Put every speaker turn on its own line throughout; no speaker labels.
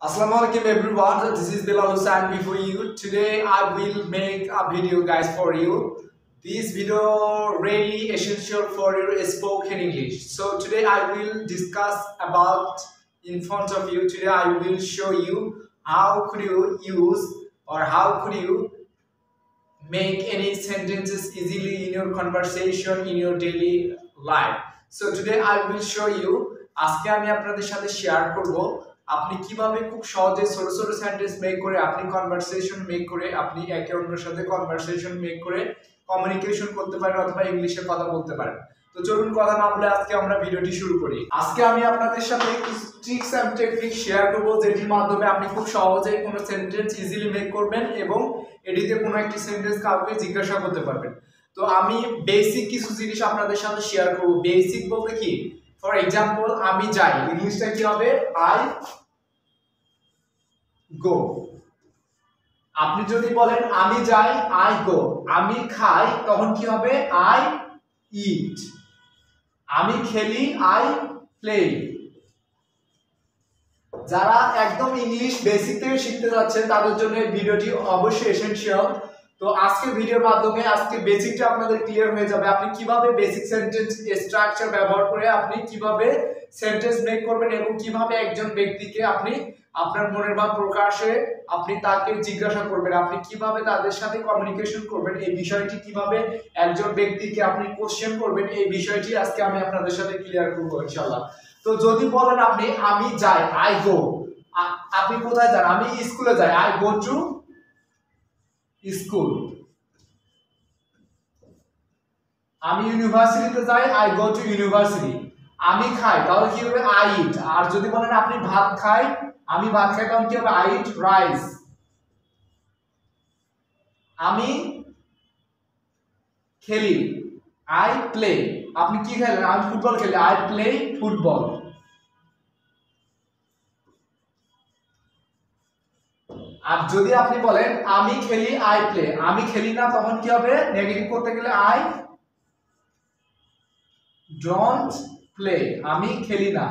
Assalamu alaikum everyone, this is Bilal Hussain before you. Today I will make a video guys for you. This video really essential for your spoken English. So today I will discuss about in front of you. Today I will show you how could you use or how could you make any sentences easily in your conversation in your daily life. So today I will show you আজকে আমি আপনাদের সাথে share করব আপনি কিভাবে খুব সহজে ছোট ছোট সেন্টেন্স মেক করে আপনি কনভারসেশন মেক করে আপনি একে অন্যের সাথে কনভারসেশন মেক করে কমিউনিকেশন করতে পারেন অথবা ইংলিশে কথা বলতে পারেন। তো চলুন কথা না বলে আজকে আমরা ভিডিওটি শুরু করি। আজকে আমি আপনাদের সাথে কিছু ট্রিক্স এন্ড টেকনিক শেয়ার করব যেটির মাধ্যমে আপনি খুব সহজেই কোনো সেন্টেন্স ইজিলি মেক করবেন এবং এটিতে কোনো একটি সেন্টেন্স কাউকে জিজ্ঞাসা করতে পারবেন। তো আমি বেসিক কিছু জিনিস আপনাদের সাথে শেয়ার করব। বেসিক বলতে কি, ফর এক্সাম্পল আমি যাই, ইংলিশটা কি হবে? I go. আপনি যদি বলেন আমি যাই, আই গো। আমি খাই, তখন কি হবে? I eat. আমি খেলি, আই প্লে। যারা একদম ইংলিশ বেসিক থেকে শিখতে যাচ্ছেন তাদের জন্য এই ভিডিওটি অবশ্যই এসেনশিয়াল। তো আজকে ভিডিওর মাধ্যমে আজকে বেসিকটা আপনাদের ক্লিয়ার হয়ে যাবে। আপনি কিভাবে বেসিক সেন্টেন্স স্ট্রাকচার ব্যবহার করে আপনি কিভাবে সেন্টেন্স মেক করবেন এবং কিভাবে একজন ব্যক্তিকে আপনি আপনার মনের ভাব প্রকাশে আপনি তাকে জিজ্ঞাসা করবেন, আপনি কিভাবে তাদের সাথে কমিউনিকেশন করবেন, এই বিষয়টি কিভাবে একজন ব্যক্তিকে আপনি কোশ্চেন করবেন, এই বিষয়টি আজকে আমি আপনাদের সাথে ক্লিয়ার করব ইনশাআল্লাহ। তো যদি বলেন আপনি আমি যাই, আই গো, আপনি কোথায় যান? আমি স্কুলে যাই, আই গো টু স্কুল। আমি ইউনিভার্সিটিতে যাই, আই গো টু ইউনিভার্সিটি। আমি খাই, তাহলে কি হবে? I eat. আর যদি বলেন আপনি ভাত খাই, আমি ভাত খাই, তখন কি হবে? I eat rice. আমি খেলি, আই প্লে। আপনি কি খেলেন? আমি ফুটবল খেলি, আই প্লে ফুটবল। আর যদি আপনি বলেন আমি খেলি, আই প্লে, আমি খেলি না, তখন কি হবে? নেগেটিভ করতে গেলে আই ডোন্ট প্লে, আমি খেলি না।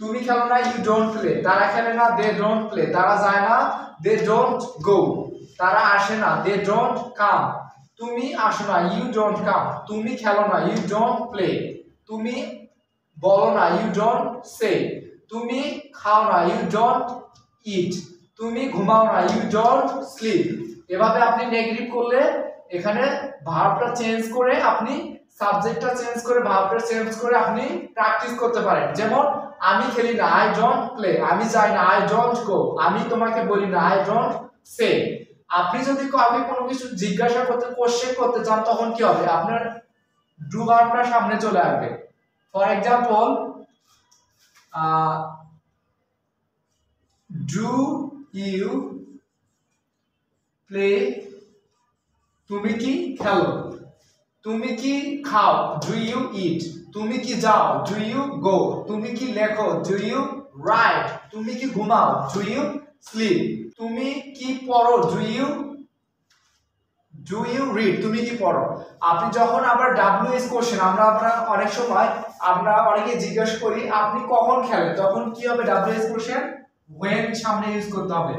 তুমি খেলো না, ইউ ডোন্ট প্লে। তারা খেলে না, দে ডোন্ট প্লে। তারা যায় না, দে ডোন্ট গো। তারা আসে না, দে ডোন্ট কাম। তুমি আসো না, ইউ ডোন্ট কাম। তুমি খেলো না, ইউ ডোন্ট প্লে। তুমি বলো না, ইউ ডোন্ট সে। তুমি খাও না, ইউ ডোন্ট ইট। তুমি ঘুমাও না, ইউ ডোন্ট স্লিপ। এভাবে আপনি নেগেটিভ করলে এখানে ভার্বটা চেঞ্জ করে আপনি সাবজেক্টটা চেঞ্জ করে ভার্বটা চেঞ্জ করে আপনি প্র্যাকটিস করতে পারেন। যেমন আমি খেলি না, আই ডোন্ট প্লে। আমি যাই না, আই ডোন্ট গো। আমি তোমাকে বলি না, আই ডোন্ট সে। আপনি যদি কাউকে কোনো কিছু জিজ্ঞাসা করতে কোশ্চেন করতে চান তখন কি হবে? আপনার ডু ভার্বটা সামনে চলে আসবে। For example, do you play, তুমি কি খেলো। তুমি কি খাও, ডু ইউ ইট। তুমি কি যাও, ডু ইউ গো। তুমি কি লেখো, ডু ইউ রাইট। তুমি কি ঘুমাও, ডু ইউ স্লিপ। তুমি কি পড়ো, ডু ইউ রিড। তুমি কি পড়ো। আপনি যখন আবার ডাব্লিউএস কোশ্চেন আমরা অনেক সময় আমরা অনেকে জিজ্ঞাসা করি আপনি কখন খেলেন, তখন কি হবে? ডাব্লিউএস কোশ্চেন when সামনে ইউজ করতে হবে।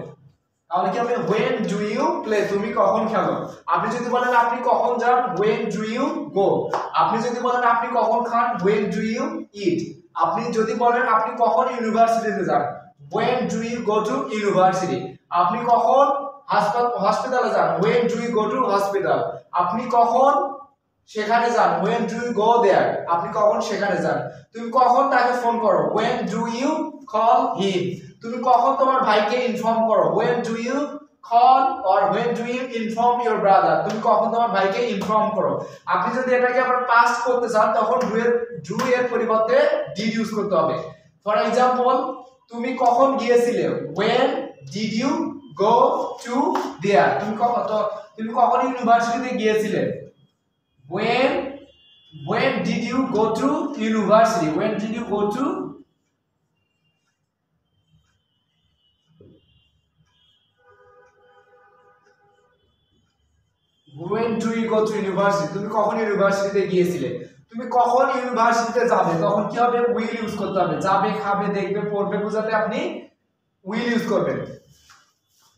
তাহলে কি হবে? when do you play, তুমি কখন খেলো। আপনি যদি বলেন আপনি কখন যান, when do you go। আপনি যদি বলেন আপনি কখন খান, when do you eat। আপনি যদি বলেন আপনি কখন ইউনিভার্সিটিতে যান, when do you go to university। আপনি কখন হসপিটালে যান, when do you go to hospital। আপনি কখন সেখানে যান, when do you go there। আপনি কখন সেখানে যান। তুমি কখন তাকে ফোন করো, when do you call him। তুমি কখন তোমার ভাইকে ইনফর্ম করো, when do you call or when do you inform your brother। তুমি কখন তোমার ভাইকে ইনফর্ম করো। আপনি যদি এটাকে আবার পাস্ট করতে চান তখন ডু এর পরিবর্তে ডিড ইউজ করতে হবে। ফর এক্সাম্পল, তুমি কখন গিয়েছিলে, when did you go to there। তুমি কখন ইউনিভার্সিটিতে গিয়েছিলে, when did you go to university। when did you go to when do you go to university। তুমি কখন ইউনিভার্সিটিতে গিয়েছিলে। তুমি কখন ইউনিভার্সিটিতে যাবে, তখন কি হবে? উইল ইউজ করতে হবে। যাবে, খাবে, দেখবে, পড়বে বোঝাতে আপনি উইল ইউজ করবেন।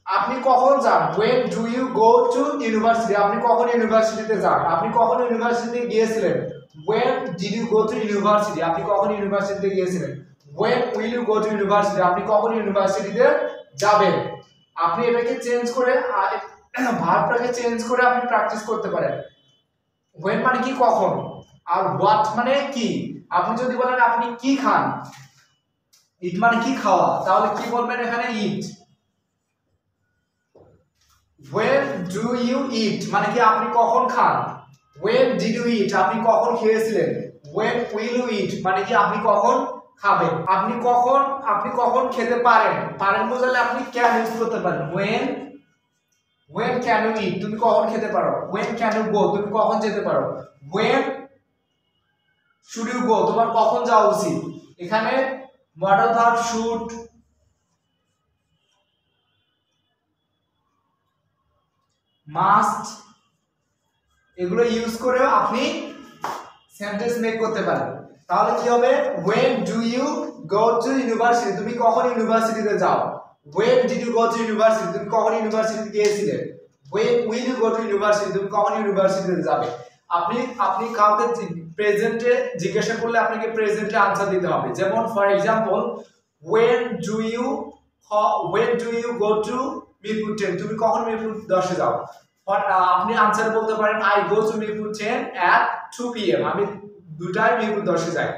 আপনি কখন যান, when do you go to university, আপনি কখন ইউনিভার্সিটিতে যান, আপনি কখন ইউনিভার্সিটিতে গিয়েছিলেন, when did you go to university, আপনি কখন ইউনিভার্সিটিতে গিয়েছিলেন, when will you go to university, আপনি কখন ইউনিভার্সিটিতে যাবেন। আপনি এটাকে চেঞ্জ করে ভার্বটাকে চেঞ্জ করে আপনি প্র্যাকটিস করতে পারেন। when মানে কি কখন, আর what মানে কি। আপনি যদি বলেন আপনি কি খান, eat মানে কি খাওয়া, তাহলে কি বলবেন এখানে eat। when do you eat মানে কি আপনি কখন খান, when did you eat আপনি কখন খেয়েছিলেন, when will you eat মানে কি আপনি কখন খাবেন। আপনি কখন খেতে পারেন বোঝালে আপনি can ইউজ করতে পারেন। when can you eat তুমি কখন খেতে পারো, when can you go তুমি কখন যেতে পারো, when should you go তোমার কখন যাওয়া উচিত। এখানে মডেল ভার্ব should, মাস্ট এগুলো ইউজ করেও আপনি সেন্টেন্স মেক করতে পারেন। তাহলে কি হবে, when do you go to university তুমি কখন ইউনিভার্সিটিতে যাও, when did you go to university তুমি কখন ইউনিভার্সিটিতে গিয়েছিলে, when will you go to university তুমি কখন ইউনিভার্সিটিতে যাবে। আপনি কাউকে প্রেজেন্টে জিজ্ঞাসা করলে আপনাকে প্রেজেন্টে আনসার দিতে হবে। যেমন for example when do you go to Mirpur 10 তুমি কখন মিরপুর 10 এ যাও। আপনি আনসার বলতে পারেন I go to Mirpur 10 at 2 PM আমি 2টায় মিরপুর 10 এ যাই।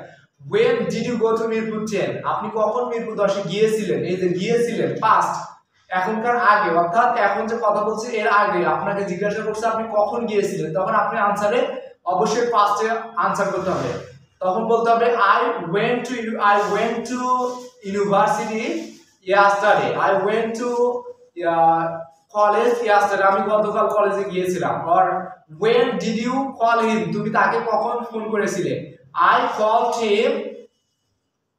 when did you go to Mirpur 10 আপনি কখন মিরপুর 10 এ গিয়েছিলেন, এই যে গিয়েছিলেন পাস্ট এখনকার আগে, অর্থাৎ এখন যে কথা বলছি এর আগে আপনাকে জিজ্ঞাসা করছে আপনি কখন গিয়েছিলেন, তখন আপনি আনসারে অবশ্যই পাস্টে আনসার করতে হবে। তখন বলতে হবে I went to university yesterday I went to college yesterday আমি গতকাল কলেজে গিয়েছিলাম। or when did you call him তুমি তাকে কখন ফোন করেছিলে, I called him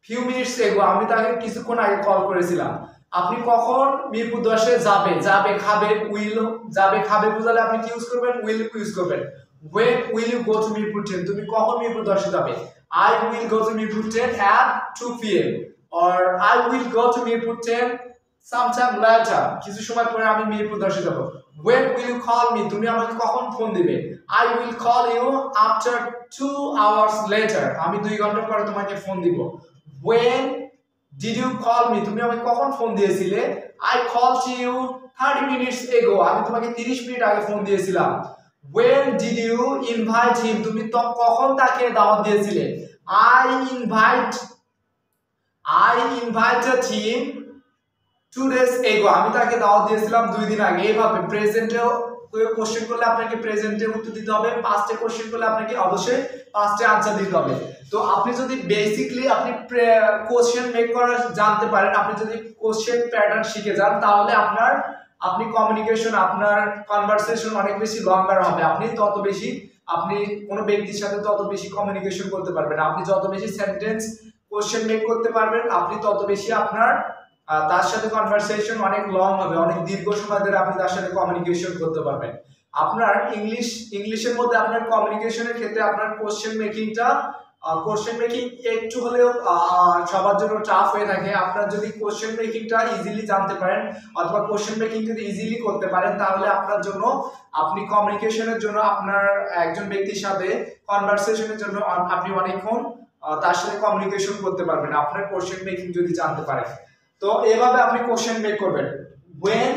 few minutes ago আমি তাকে কিছুক্ষণ আগে কল করেছিলাম। আপনি কখন মিরপুর 10 এ যাবে খাবে will যাবে খাবে বোঝালে আপনি কি ইউজ করবেন, will ইউজ করবেন। when will you go to Mirpur 10 তুমি কখন মিরপুর 10 এ যাবে, I will go to Mirpur 10 at 2 PM or I will go to Mirpur 10 sometime later কিছু সময় পরে আমি মিরপুর 10 এ যাব। when will you call me তুমি আমাকে কখন ফোন দিবে, I will call you after 2 hours later আমি 2 ঘন্টা পরে তোমাকে ফোন দিব। when did you call me তুমি আমাকে কখন ফোন দিয়েছিলে, I called you 30 minutes ago আমি তোমাকে 30 মিনিট আগে ফোন দিয়েছিলাম। when did you invite him তুমি কখন তাকে দাওয়াত দিয়েছিলে, I invited him 2 days ago আমি তাকে দাওয়াত দিয়েছিলাম 2 দিন আগে। এইভাবে প্রেজেন্টেও কোশ্চেন করলে আপনাকে প্রেজেন্টে উত্তর দিতে হবে, পাস্টে কোশ্চেন করলে আপনাকে অবশ্যই পাস্টে আনসার দিতে হবে। তো আপনি যদি বেসিক্যালি আপনি কোশ্চেন মেক করা জানতে পারেন, আপনি যদি কোশ্চেন প্যাটার্ন শিখে যান তাহলে আপনি কমিউনিকেশন আপনার কনভারসেশন অনেক বেশি লম্বার হবে। আপনি কোনো ব্যক্তির সাথে তত বেশি কমিউনিকেশন করতে পারবেন। আপনি যত বেশি সেন্টেন্স কোশ্চেন মেক করতে পারবেন আপনি তত বেশি আপনার তার সাথে কনভারসেশন অনেক লং হবে, অনেক দীর্ঘ সময় ধরে আপনি তার সাথে কমিউনিকেশন করতে পারবেন। আপনার ইংলিশের মধ্যে আপনার কমিউনিকেশনের ক্ষেত্রে আপনার কোশ্চেন মেকিং একটু হলেও সবার জন্য টাফ হয়ে থাকে। আপনার যদি কোশ্চেন মেকিংটা ইজিলি জানতে পারেন অথবা কোশ্চেন মেকিং যদি ইজিলি করতে পারেন তাহলে আপনার জন্য আপনি কমিউনিকেশনের জন্য আপনার একজন ব্যক্তির সাথে কনভারসেশনের জন্য আপনি অনেকক্ষণ তার সাথে কমিউনিকেশন করতে পারবেন আপনার কোশ্চেন মেকিং যদি জানতে পারেন। তো এভাবে আপনি কোশ্চেন মেক করবেন। when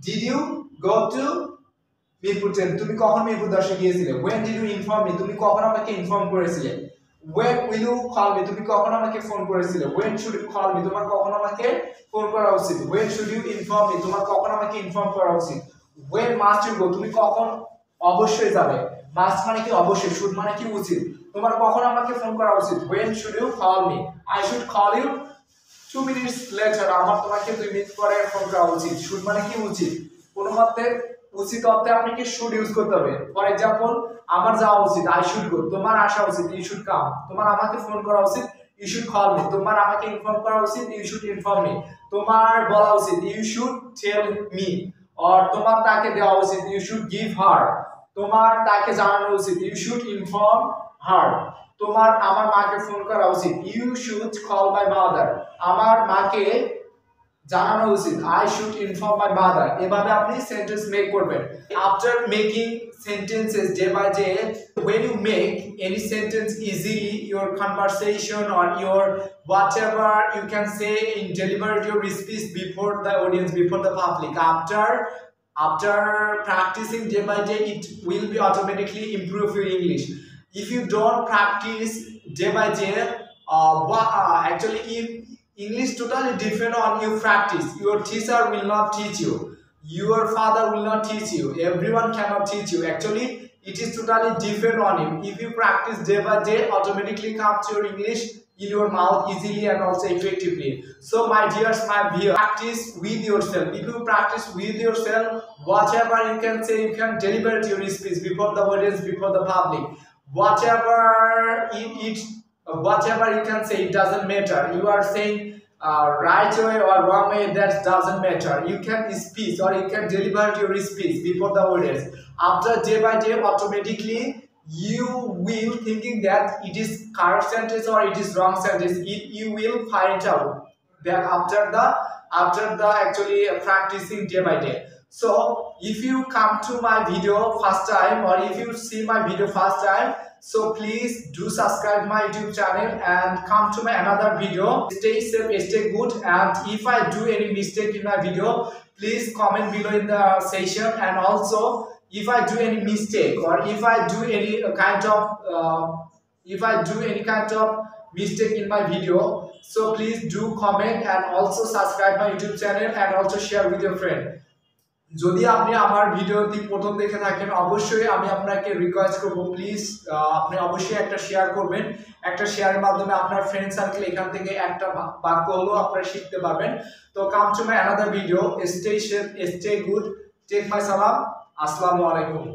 did you go to Mirpur 10 তুমি কখন মিরপুর 10 এ গিয়েছিলে, when did you inform me তুমি কখন আমাকে ইনফর্ম করেছিলে, when will you call me তুমি কখন আমাকে ফোন করেছিলে, when should you call me তোমার কখন আমাকে ফোন করা উচিত, when should you inform me তোমার কখন আমাকে ইনফর্ম করা উচিত, when must you go তুমি কখন অবশ্যই যাবে, must মানে কি অবশ্যই, should মানে কি উচিত, তোমার কখন আমাকে ফোন করা উচিত, when should you call me I should call you 2 minutes later আমার তোমাকে 2 মিনিট পরে ফোন করা উচিত। should মানে কি উচিত, কোন মতে উচিত অর্থে আপনি কি should ইউজ করতে হবে। ফর एग्जांपल আমার যাওয়া উচিত I should go, তোমার আসা উচিত you should come, তোমার আমাকে ফোন করা উচিত you should call me, তোমার আমাকে ইনফর্ম করা উচিত you should inform me, তোমার বলা উচিত you should tell me, or তোমার তাকে দেওয়া উচিত you should give her, তোমার তাকে জানানো উচিত you should inform her, তোমার আমার মাকে ফোন করা উচিত you should call my mother, আমার মাকে জানানো উচিত। I should inform my mother। এভাবে আপনি সেন্টেন্স মেক করবেন। After making sentences day by day, when you make any sentence easily, your conversation or your whatever you can say in deliver your speech before the audience, before the public, after practicing day by day, it will be automatically improve your English. If you don't practice day by day, actually if English totally different on you practice. Your teacher will not teach you. Your father will not teach you. Everyone cannot teach you. Actually, it is totally different on you. If you practice day by day, automatically comes your English in your mouth easily and also effectively. So my dears, my viewers, practice with yourself. If you practice with yourself, whatever you can say, you can deliver your speech before the audience, before the public. Whatever you can say, it doesn't matter. You are saying right way or wrong way, that doesn't matter. You can speak or you can deliver your speech before the audience. After day by day, automatically you will thinking that it is correct sentence or it is wrong sentence. You will find out that after the actually practicing day by day. So if you come to my video first time or if you see my video first time, so please do subscribe my YouTube channel and come to my another video. Stay safe, stay good, and if I do any mistake in my video, please comment below in the section. And also if I do any mistake or if I do any kind of mistake in my video, so please do comment and also subscribe my YouTube channel and also share with your friend. যদি আপনি আমার ভিডিওটি প্রথম দেখে থাকেন, অবশ্যই আমি আপনাকে রিকোয়েস্ট করব, প্লিজ আপনি অবশ্যই একটা শেয়ার করবেন। একটা শেয়ারের মাধ্যমে আপনার ফ্রেন্ড সার্কেল এখান থেকে একটা বাক্য হলো আপনারা শিখতে পারবেন। তো come to my another video. Stay safe, stay good, take my সালাম। আসসালামু আলাইকুম।